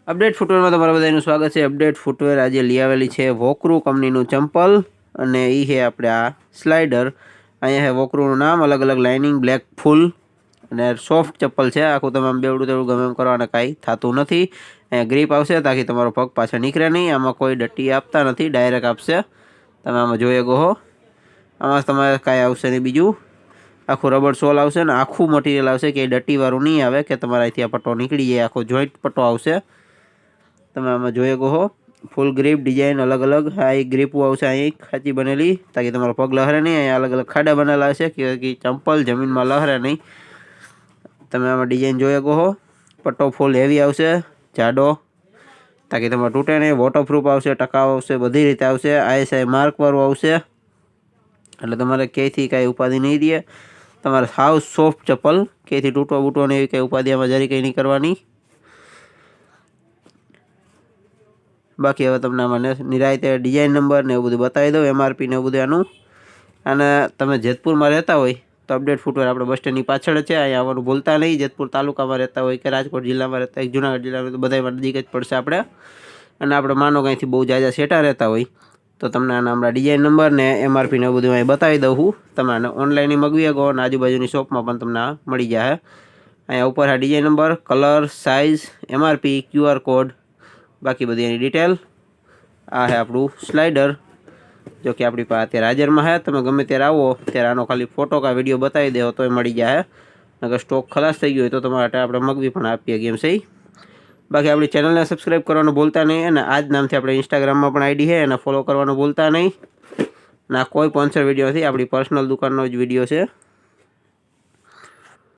Update footwear में तमारा बधाईनुं स्वागत है। अपडेट फूटवेर आज लई आवेली छे वोकरू कंपनीनुं चंपल अने ई है आपणे आ स्लाइडर। अहींया है वोकरूनुं नाम, अलग अलग लाइनिंग, ब्लेक फूल अने सॉफ्ट चप्पल छे। आखुं तमे आम बेवडું तेवडું गमे एम करो अने कांई थતું नथी। अहींया ग्रीप आवशे ताकि तमारो पग पाछळ નીકળે नहीं। आमां कोई डट्टी आपता नथी, डायरेक्ट आपशे। तमे आमां जोई शको छो। आमां तमारे कांई आवशे नहीं बीजुं। आखुं रबड़ सोल आवशे ने आखुं मटीरियल आवशे कि डट्टीवाळुं नहीं आवे कि तमारे अहींथी आ पट्टो નીકળી जाए। आखो જોઈન્ટ पट्टो आवशे। तमे आमां जोई शको छो। फूल ग्रीप डिजाइन अलग अलग आ एक ग्रीपो आवशे अहीं खांची बनेली ताकि तमारो पग लहरे नहीं। अहीं अलग अलग खाडा बनेला हशे कि चंपल जमीन में लहरे नहीं। तमे आमां डिजाइन जोई शको छो। पट्टो फूल हेवी आवशे, जाडो, ताकि तमारे तूटे नहीं। वॉटरप्रूफ आवशे, टकाऊ आवशे, बधी रीते आवशे। ISI मार्क वाळुं आवशे એટલે તમારે ક્યાંયથી કાંઈ ઉપાધિ નહીં રહે। તમારે સાવ સોફ્ટ ચપ્પલ, ક્યાંયથી તૂટવા બૂટવાની એવી કંઈ ઉપાધિ આમાં જરી કંઈ નહીં કરવાની। बाकी हवे तमने आमां निरायते डिजाइन नंबर ने एवुं बधुं बतावी दઉં, MRP ने एवुं बधुं आनुं। अने तमे जेतपुरमां रहेता होय तो अपडेट फूटवेर आपणे बस स्टेन्डनी पाछळ ज छे। अहीं आववानुं भूलता नहीं। जेतपुर तालुकामां रहेता होय के राजकोट जिल्लामां रहेता होय, जूनागढ़ जिल्लामां तो बधायमां नजीक ज पड़शे आपणे। अने आपणे मानो के अहींथी बहु जाजा सेटा रहेता होय तो तमने आना हमણાં डिजाइन नंबर ने MRP ने एवुं बधुं अहीं बतावी दઉં छुं। तमे आने ऑनलाइन मगवी शको अने आजुबाजुनी शॉपमां पण तमने आ मळी जाशे। अहींया उपर आ design number, colour, size, MRP, QR code, बाकी बधी एनी डिटेल। आ है आपणुं स्लाइडर जो कि आपणी पासे अत्यारे हाजरमां है। तमे गमे त्यारे आवो त्यारे आनो खाली फोटो का विडियो बतावी देवो तोय मळी जाशे। नकर स्टॉक खलास थई गयो होय तो तमारा माटे आपणे मगवी पण आपीए छीए एम सही। बाकी आपणी चेनलने सब्सक्राइब करवानुं भूलता नहीं अने आज नामथी आपणे इंस्टाग्राममां पण आईडी है एने फॉलो करवानुं भूलता नहीं। ना कोई स्पॉन्सर विडियो नथी, आपणी पर्सनल दुकाननो ज विडियो छे।